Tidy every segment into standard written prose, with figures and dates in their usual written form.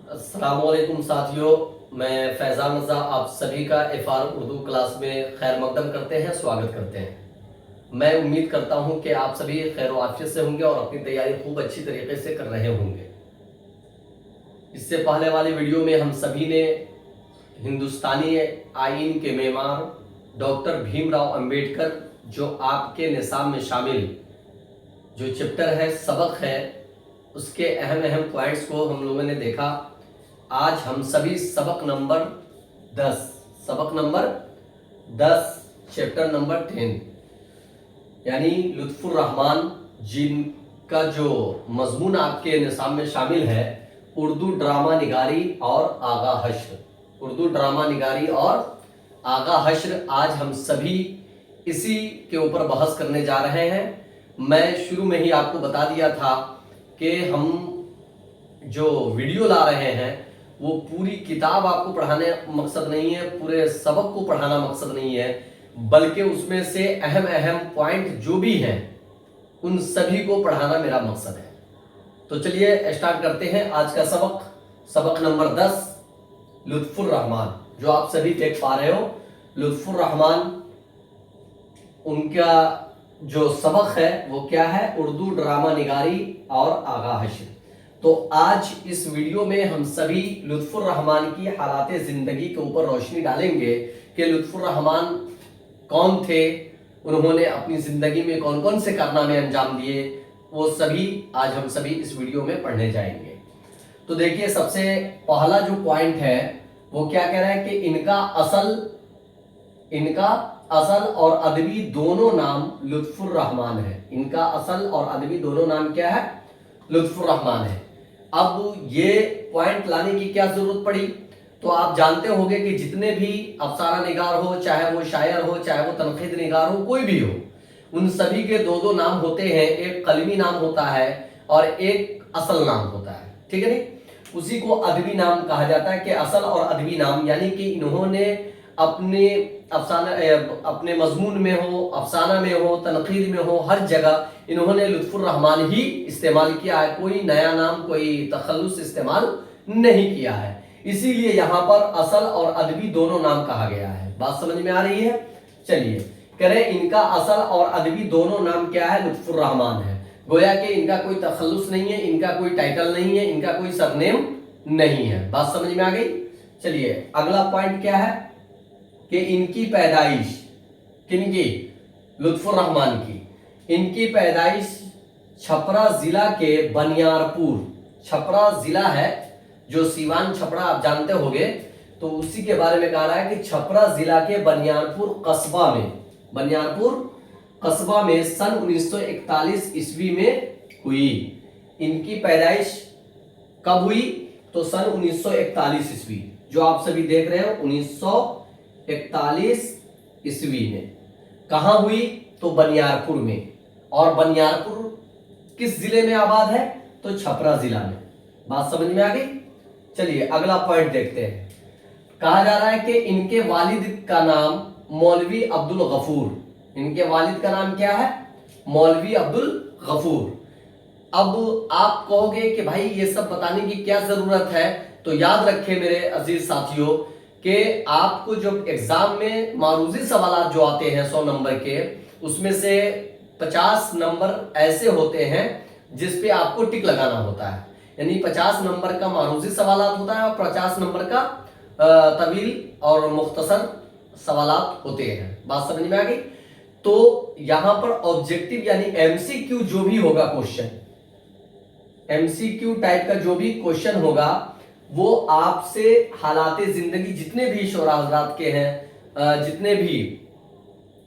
अस्सलाम वालेकुम साथियों, मैं फैज़ान रज़ा आप सभी का एफआर उर्दू क्लास में खैर मकदम करते हैं, स्वागत करते हैं। मैं उम्मीद करता हूं कि आप सभी खैर आफियत से होंगे और अपनी तैयारी खूब अच्छी तरीके से कर रहे होंगे। इससे पहले वाली वीडियो में हम सभी ने हिंदुस्तानी आईन के मेमार डॉक्टर भीमराव अंबेडकर जो आपके निसाब में शामिल जो चैप्टर है, सबक है, उसके अहम पॉइंट्स को हम लोगों ने देखा। आज हम सभी सबक नंबर 10 चैप्टर नंबर 10 यानी लुत्फुर रहमान, जिनका जो मजमून आपके निसाब में शामिल है उर्दू ड्रामा निगारी और आगा हश्र। उर्दू ड्रामा निगारी और आगा हश्र आज हम सभी इसी के ऊपर बहस करने जा रहे हैं। मैं शुरू में ही आपको बता दिया था कि हम जो वीडियो ला रहे हैं वो पूरी किताब आपको पढ़ाने मकसद नहीं है, पूरे सबक को पढ़ाना मकसद नहीं है, बल्कि उसमें से अहम पॉइंट जो भी हैं उन सभी को पढ़ाना मेरा मकसद है। तो चलिए स्टार्ट करते हैं आज का सबक नंबर 10 लुत्फुर रहमान। जो आप सभी देख पा रहे हो, लुत्फुर रहमान, उनका जो सबक है वो क्या है? उर्दू ड्रामा निगारी और आगा हश्र। तो आज इस वीडियो में हम सभी लुत्फुर रहमान की हालात जिंदगी के ऊपर रोशनी डालेंगे कि लुत्फुर रहमान कौन थे, उन्होंने अपनी जिंदगी में कौन कौन से कारनामे अंजाम दिए, वो सभी आज हम सभी इस वीडियो में पढ़ने जाएंगे। तो देखिए, सबसे पहला जो पॉइंट है वो क्या कह रहा है कि इनका असल और अदबी दोनों नाम लुत्फुर रहमान है। इनका असल और अदबी दोनों नाम क्या है? लुत्फुर रहमान है। अब ये पॉइंट लाने की क्या जरूरत पड़ी? तो आप जानते होंगे कि जितने भी अफसाना निगार हो, चाहे वो शायर हो, चाहे वो तनकीद निगार हो, कोई भी हो, उन सभी के दो नाम होते हैं। एक कलमी नाम होता है और एक असल नाम होता है, ठीक है नहीं? उसी को अदबी नाम कहा जाता है कि असल और अदबी नाम, यानी कि इन्होंने अपने मजमून में हो, अफसाना में हो, तनकीद में हो, हर जगह इन्होंने लुत्फुर रहमान ही इस्तेमाल किया है। कोई नया नाम, कोई तखल्लुस इस्तेमाल नहीं किया है। इसीलिए यहाँ पर असल और अदबी दोनों नाम कहा गया है। बात समझ में आ रही है? चलिए करें, इनका असल और अदबी दोनों नाम क्या है? लुत्फुर रहमान है। गोया कि इनका कोई तखल्लुस नहीं है, इनका कोई टाइटल नहीं है, इनका कोई सरनेम नहीं है। बात समझ में आ गई? चलिए अगला पॉइंट क्या है कि इनकी पैदाइश, किनकी? लुत्फुर रहमान की। इनकी पैदाइश छपरा जिला के बनियारपुर, छपरा जिला है जो सीवान छपरा आप जानते होंगे, तो उसी के बारे में कहा रहा है कि छपरा जिला के बनियारपुर कस्बा में सन 1941 ईस्वी में हुई। इनकी पैदाइश कब हुई? तो सन 1941 ईस्वी, जो आप सभी देख रहे हो 1941 ईस्वी में। कहां हुई? तो बनियारपुर में। और बनियारपुर किस जिले में आबाद है? तो छपरा जिला में। बात समझ में आ गई? चलिए अगला पॉइंट देखते हैं। कहा जा रहा है कि इनके वालिद का नाम मौलवी अब्दुल गफूर। इनके वालिद का नाम क्या है? मौलवी अब्दुल गफूर। अब आप कहोगे कि भाई ये सब बताने की क्या जरूरत है? तो याद रखें मेरे अजीज साथियों कि आपको जब एग्जाम में मारूजी सवाल जो आते हैं 100 नंबर के, उसमें से 50 नंबर ऐसे होते हैं जिस पे आपको टिक लगाना होता है। यानी 50 नंबर का मारूजी सवाल होता है और 50 नंबर का तवील और मुख्तसर सवाल होते हैं। बात समझ में आ गई? तो यहां पर ऑब्जेक्टिव यानी एमसीक्यू जो भी होगा क्वेश्चन, एमसीक्यू टाइप का जो भी क्वेश्चन होगा, वो आपसे हालात जिंदगी जितने भी शोरा हजरात के हैं, जितने भी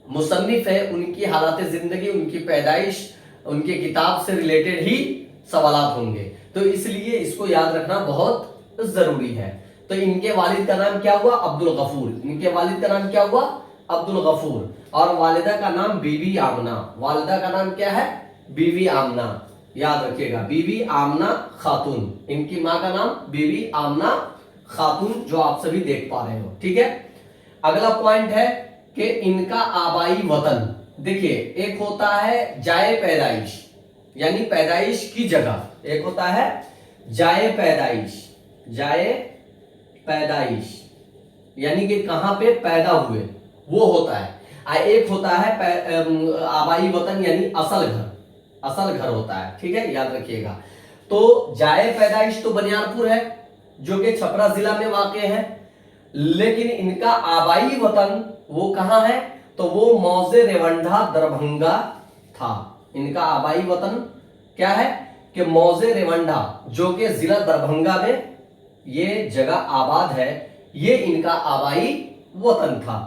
मुसन्निफ है, उनकी हालात जिंदगी, उनकी पैदाइश, उनके किताब से रिलेटेड ही सवालात होंगे। तो इसलिए इसको याद रखना बहुत जरूरी है। तो इनके वालिद का नाम क्या हुआ? अब्दुल गफूर। इनके वालिद का नाम क्या हुआ? अब्दुल गफूर। और वालिदा का नाम बीवी आमना। वालिदा का नाम क्या है? बीवी आमना। याद रखिएगा, बीवी आमना खातून। इनकी माँ का नाम बीवी आमना खातून, जो आप सभी देख पा रहे हो, ठीक है। अगला पॉइंट है कि इनका आबाई वतन। देखिए, एक होता है जाए पैदाइश, यानी पैदाइश की जगह, एक होता है जाए पैदाइश, जाए पैदाइश यानी कि कहां पे पैदा हुए वो होता है। एक होता है आबाई वतन यानी असल घर होता है, ठीक है, याद रखिएगा। तो जाए पैदाइश तो बनियारपुर है जो कि छपरा जिला में वाक़ है, लेकिन इनका आबाई वतन वो कहां है, तो वो मौजे रेवंडा दरभंगा था। इनका आबाई वतन क्या है कि मौजे रेवंडा जो कि जिला दरभंगा में ये जगह आबाद है, ये इनका आबाई वतन था।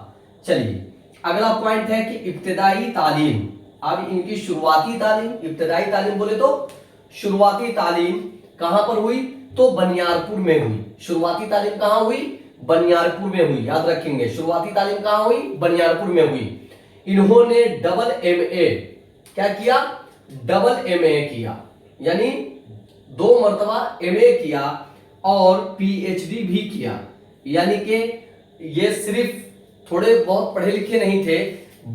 चलिए अगला पॉइंट है कि इब्तिदाई तालीम। अब इनकी शुरुआती तालीम, इब्तिदाई तालीम बोले तो शुरुआती तालीम कहां पर हुई, तो बनियारपुर में हुई। शुरुआती तालीम कहां हुई, बनियारपुर में हुई, याद रखेंगे। शुरुआती तालीम कहां हुई, बनियारपुर में हुई। इन्होंने डबल एमए क्या किया, डबल एमए किया, यानी 2 मर्तबा एमए किया और पीएचडी भी किया। यानी कि ये सिर्फ थोड़े बहुत पढ़े लिखे नहीं थे,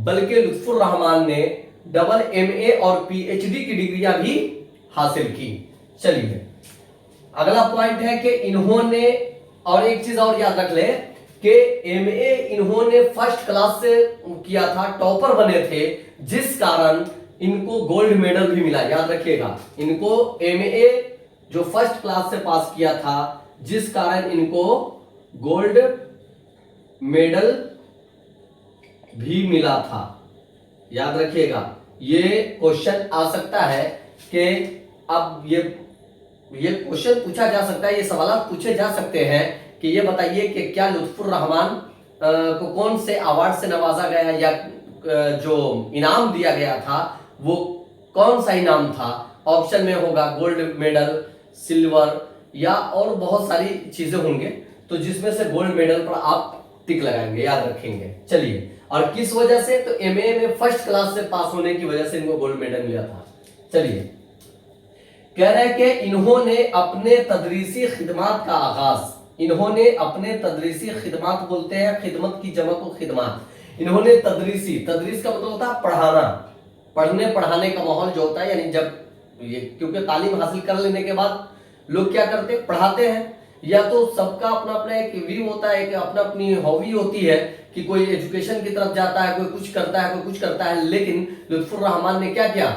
बल्कि लुत्फुर रहमान ने डबल एमए और पीएचडी की डिग्रियां भी हासिल की। चलिए अगला पॉइंट है कि इन्होंने, और एक चीज और याद रख ले कि एमए इन्होंने फर्स्ट क्लास से किया था, टॉपर बने थे, जिस कारण इनको गोल्ड मेडल भी मिला। याद रखिएगा, इनको एमए जो फर्स्ट क्लास से पास किया था, जिस कारण इनको गोल्ड मेडल भी मिला था। याद रखिएगा, ये क्वेश्चन आ सकता है कि अब ये क्वेश्चन पूछा जा सकता है, ये सवाल पूछे जा सकते हैं कि ये बताइए कि क्या लुत्फुर रहमान को कौन से अवार्ड से नवाजा गया, या जो इनाम दिया गया था वो कौन सा इनाम था। ऑप्शन में होगा गोल्ड मेडल, सिल्वर, या और बहुत सारी चीजें होंगे, तो जिसमें से गोल्ड मेडल पर आप टिक लगाएंगे, याद रखेंगे। चलिए, और किस वजह से, तो एमए में फर्स्ट क्लास से पास होने की वजह से इनको गोल्ड मेडल मिला था। चलिए कह रहे हैं कि इन्होंने अपने तदरीसी खिदमत का आगाज, इन्होंने अपने तदरीसी खिदमत, बोलते हैं खिदमत की जमा को खिदमत। इन्होंने तदरीसी, तदरीस का मतलब होता है पढ़ाना, पढ़ने पढ़ाने का माहौल जो होता है, यानी जब ये, क्योंकि तालीम हासिल कर लेने के बाद लोग क्या करते हैं, पढ़ाते हैं। या तो सबका अपना अपना एक व्यू होता है, कि अपना अपनी हॉबी होती है कि कोई एजुकेशन की तरफ जाता है, कोई कुछ करता है, कोई कुछ करता है। लेकिन लुत्फुर रहमान ने क्या किया,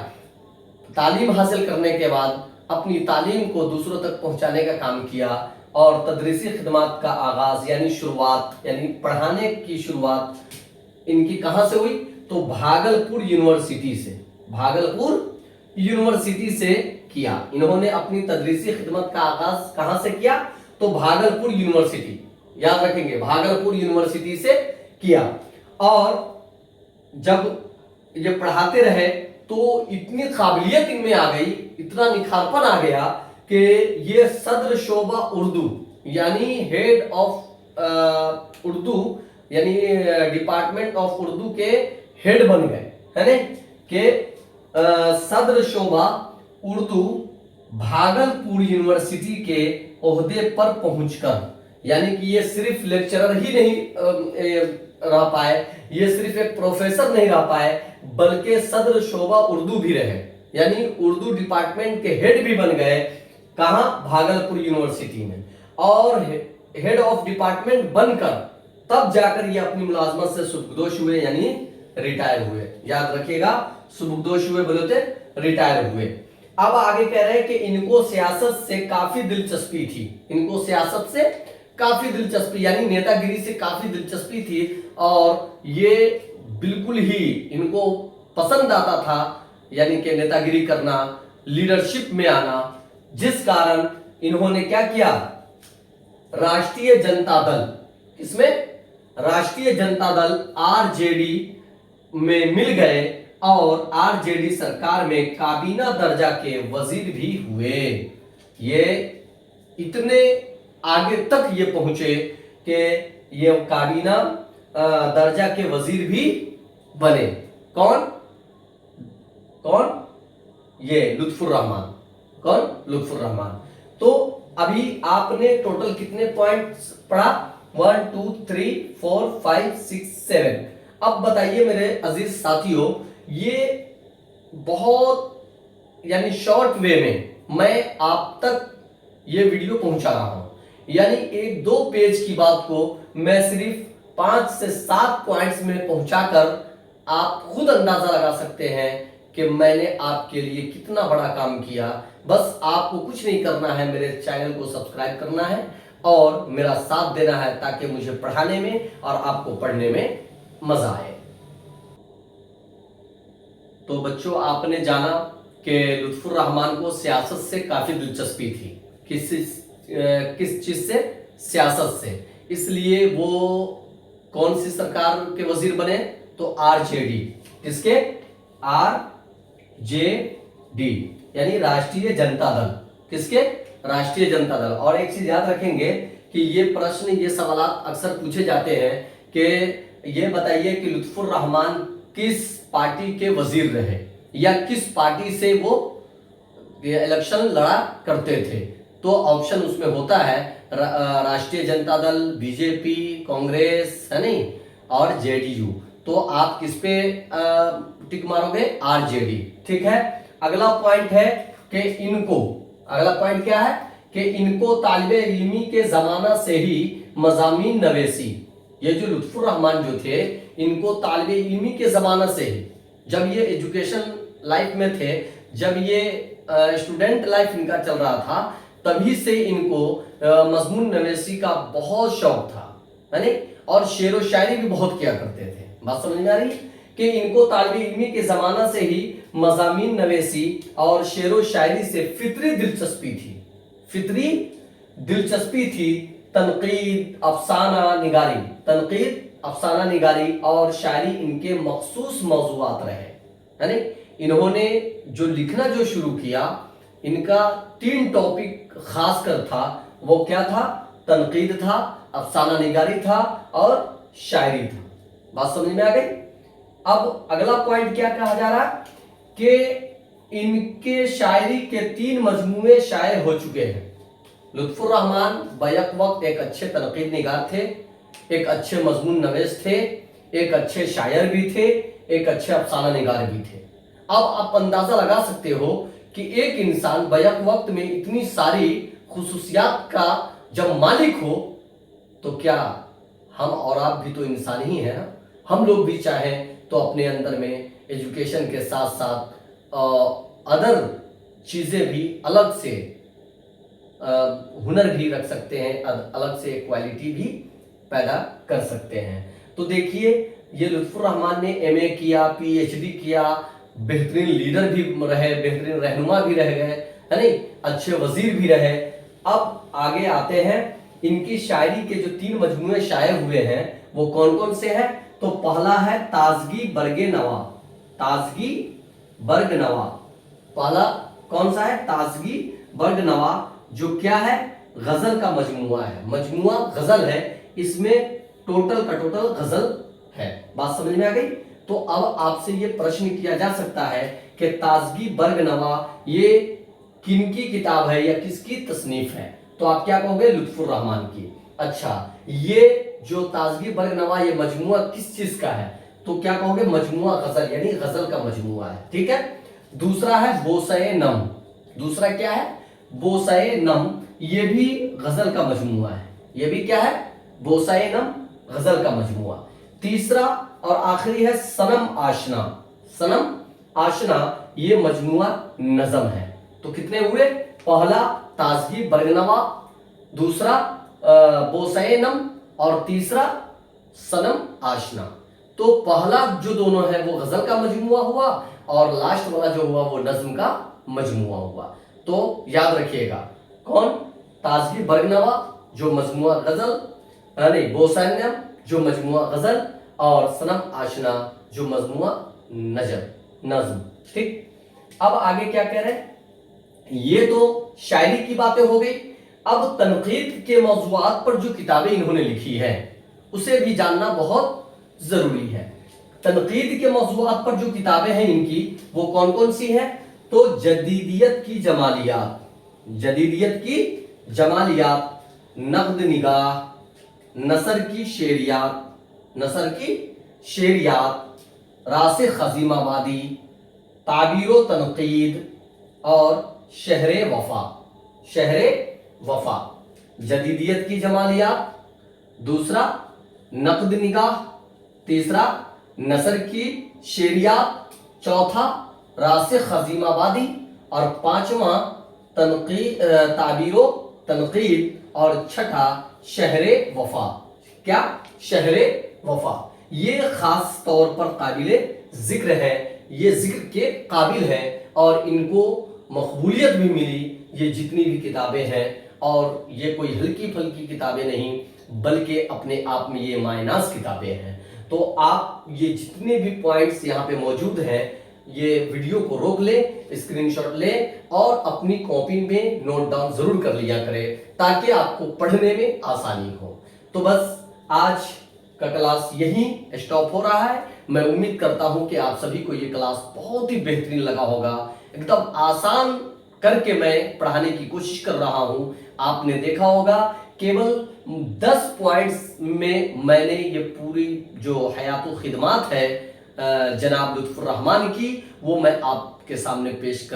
तालीम हासिल करने के बाद अपनी तालीम को दूसरों तक पहुंचाने का काम किया, और तदरीसी खिदमत का आगाज यानी शुरुआत, यानी पढ़ाने की शुरुआत इनकी कहां से हुई, तो भागलपुर यूनिवर्सिटी से, भागलपुर यूनिवर्सिटी से किया। इन्होंने अपनी तदरीसी खिदमत का आगाज कहां से किया, तो भागलपुर यूनिवर्सिटी, याद रखेंगे, भागलपुर यूनिवर्सिटी से किया। और जब ये पढ़ाते रहे तो इतनी काबिलियत इनमें आ गई, इतना निखारपन आ गया कि ये सदर शोबा उर्दू यानी हेड ऑफ उर्दू, यानी डिपार्टमेंट ऑफ उर्दू के हेड बन गए, है ना, कि सदर शोबा उर्दू भागलपुर यूनिवर्सिटी के ओहदे पर पहुंचकर, यानी कि ये सिर्फ लेक्चरर ही नहीं रह पाए, ये सिर्फ एक प्रोफेसर नहीं रह पाए, बल्कि सदर शोबा उर्दू भी रहे, यानी उर्दू डिपार्टमेंट के हेड भी बन गए। कहां, भागलपुर यूनिवर्सिटी में। और हेड ऑफ डिपार्टमेंट बनकर तब जाकर ये अपनी मुलाजमत से सुबकदोश हुए, यानी रिटायर हुए। याद रखिएगा, सुबकदोश हुए बोले थे, रिटायर हुए। अब आगे कह रहे हैं कि इनको सियासत से काफी दिलचस्पी थी, इनको सियासत से काफी दिलचस्पी, यानी नेतागिरी से काफी दिलचस्पी थी, और ये बिल्कुल ही इनको पसंद आता था, यानी कि नेतागिरी करना, लीडरशिप में आना, जिस कारण इन्होंने क्या किया, राष्ट्रीय जनता दल, इसमें राष्ट्रीय जनता दल आरजेडी में मिल गए, और आरजेडी सरकार में काबीना दर्जा के वजीर भी हुए। ये इतने आगे तक ये पहुंचे कि ये काबीना दर्जा के वजीर भी बने। कौन कौन, ये लुत्फुर रहमान। कौन, लुत्फुर रहमान। तो अभी आपने टोटल कितने पॉइंट्स पढ़ा, 1 2 3 4 5 6 7। अब बताइए मेरे अजीज साथियों, ये बहुत यानी शॉर्ट वे में मैं आप तक ये वीडियो पहुंचा रहा हूं। यानी 1-2 पेज की बात को मैं सिर्फ 5 से 7 पॉइंट्स में पहुंचाकर आप खुद अंदाजा लगा सकते हैं कि मैंने आपके लिए कितना बड़ा काम किया। बस आपको कुछ नहीं करना है, मेरे चैनल को सब्सक्राइब करना है और मेरा साथ देना है ताकि मुझे पढ़ाने में और आपको पढ़ने में मजा आए। तो बच्चों, आपने जाना कि लुत्फुर रहमान को सियासत से काफी दिलचस्पी थी। किस चीज से? सियासत से। इसलिए वो कौन सी सरकार के वजीर बने? तो आरजेडी। किसके? आरजेडी यानी राष्ट्रीय जनता दल। किसके? राष्ट्रीय जनता दल। और एक चीज याद रखेंगे कि ये प्रश्न, ये सवाल अक्सर पूछे जाते हैं कि ये बताइए कि लुत्फुर रहमान किस पार्टी के वजीर रहे या किस पार्टी से वो इलेक्शन लड़ा करते थे। तो ऑप्शन उसमें होता है राष्ट्रीय जनता दल, बीजेपी, कांग्रेस, है नहीं, और जेडीयू। तो आप किस पे टिक मारोगे? आरजेडी। ठीक है। अगला पॉइंट है कि इनको, अगला पॉइंट क्या है कि इनको तालिबे इल्मी के जमाना से ही मजामीन नवेसी, ये जो लुत्फुर रहमान जो थे, इनको तालिबे इल्मी के जमाना से ही, जब ये एजुकेशन लाइफ में थे, जब ये स्टूडेंट लाइफ इनका चल रहा था, तभी से इनको मजमून नवेसी का बहुत शौक था, है नहीं, और शेर व शायरी भी बहुत किया करते थे। बात समझ में आ रही कि इनको तालिबे इल्मी के जमाना से ही मजामीन नवेसी और शेर व शायरी से फितरी दिलचस्पी थी। फितरी दिलचस्पी थी। तनकीद, अफसाना निगारी, तनकीद, अफसाना निगारी और शायरी इनके मखसूस मौजूआत रहे, है नहीं। इन्होंने जो लिखना जो शुरू किया, इनका 3 टॉपिक खासकर था। वो क्या था? तनकीद था, अफसाना निगारी था और शायरी था। बात समझ में आ गई। अब अगला पॉइंट क्या कहा जा रहा कि इनके शायरी के 3 मजमूए शाये हो चुके हैं। लुत्फुर रहमान बैक वक्त एक अच्छे तनकीद निगार थे, एक अच्छे मजमून नवेश थे, एक अच्छे शायर भी थे, एक अच्छे अफसाना निगार भी थे। अब आप अंदाजा लगा सकते हो कि एक इंसान बैक वक्त में इतनी सारी खुसूसियात का जब मालिक हो, तो क्या हम और आप भी तो इंसान ही हैं ना। हम लोग भी चाहें तो अपने अंदर में एजुकेशन के साथ साथ अदर चीजें भी अलग से हुनर भी रख सकते हैं, अलग से क्वालिटी भी पैदा कर सकते हैं। तो देखिए, ये लुत्फुर रहमान ने एमए किया, पीएचडी किया, बेहतरीन लीडर भी रहे, बेहतरीन रहनुमा भी रह गए, है नहीं, अच्छे वजीर भी रहे। अब आगे आते हैं, इनकी शायरी के जो 3 मजमूए शाये हुए हैं वो कौन कौन से हैं? तो पहला है ताजगी बरगे नवा। ताजगी बर्ग नवा, पहला कौन सा है? ताजगी बर्ग नवा, जो क्या है? गजल का मजमुआ है, मजमुआ गजल है। इसमें टोटल का टोटल गजल है। बात समझ में आ गई। तो अब आपसे ये प्रश्न किया जा सकता है कि ताजगी बर्ग नवा ये किनकी किताब है या किसकी तसनीफ है? तो आप क्या कहोगे? लुत्फुर रहमान की। अच्छा, ये जो ताजगी बर्ग नवा ये मजमुआ किस चीज का है? तो क्या कहोगे? मजमुआ गजल, यानी गजल का मजमुआ है। ठीक है। दूसरा है बोसाए नम। दूसरा क्या है? बोसाए नम, ये भी गजल का मजमुआ है। ये भी क्या है? बोसाए नम, गजल का मजमुआ। तीसरा और आखिरी है सनम आशना। सनम आशना ये मजमुआ नज़म है। तो कितने हुए? पहला ताजगी बरगनवा, दूसरा बोसाए नम और तीसरा सनम आशना। तो पहला जो दोनों है वो गजल का मजमुआ हुआ और लास्ट वाला जो हुआ वो नज्म का मजमुआ हुआ। तो याद रखिएगा, कौन? ताजगी बरगनवा जो मजमुआ गजल, नहीं, बोसाए नम जो मजमुआ गजल, और सनम आशना जो मजमुआ नज्म। ठीक। अब आगे क्या कह रहे हैं? ये तो शायरी की बातें हो गई। अब तनकीद के मौज़ूआत पर जो किताबें इन्होंने लिखी है उसे भी जानना बहुत जरूरी है। तनकीद के मौज़ूआत पर जो किताबें हैं इनकी, वो कौन कौन सी हैं? तो जदीदियत की जमालियात, जदीदियत की जमालियात, नक़्द निगाह, नसर की शेरियात, नसर की शेरियात, रासिख खज़ीमाबादी, ताबीर तनकीद और शहरे वफा। शहरे वफा जदीदियत की जमालियात, दूसरा नक़द निगाह, तीसरा नसर की शेरियात, चौथा रासिख अज़ीमाबादी और पांचवा ताबीरो तनकीद और छठा शहरे वफा। क्या? शहरे वफा। ये खास तौर पर काबिले जिक्र है, ये जिक्र के काबिल है और इनको मकबूलियत भी मिली ये जितनी भी किताबें हैं। और ये कोई हल्की फल्की किताबें नहीं बल्कि अपने आप में ये मायनाज किताबें हैं। तो आप ये जितने भी पॉइंट्स यहाँ पे मौजूद हैं ये वीडियो को रोक ले, स्क्रीनशॉट ले और अपनी कॉपी में नोट डाउन जरूर कर लिया करें ताकि आपको पढ़ने में आसानी हो। तो बस आज का क्लास यहीं स्टॉप हो रहा है। मैं उम्मीद करता हूं कि आप सभी को ये क्लास बहुत ही बेहतरीन लगा होगा। एकदम आसान करके मैं पढ़ाने की कोशिश कर रहा हूं। आपने देखा होगा केवल 10 पॉइंट्स में मैंने ये पूरी जो हयातुल खिदमात है जनाब लुत्फुर रहमान की वो मैं आपके सामने पेश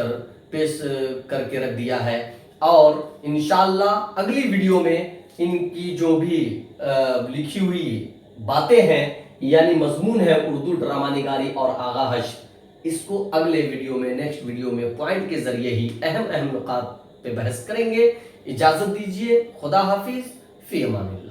करके रख दिया है। और इंशाअल्लाह अगली वीडियो में इनकी जो भी लिखी हुई बातें हैं यानी मजमून है उर्दू ड्रामा निगारी और आगा हश्र, इसको अगले वीडियो में नेक्स्ट वीडियो में पॉइंट के जरिए ही अहम नुकात पे बहस करेंगे। इजाजत दीजिए, खुदा हाफिज, फी अमानिल्लाह।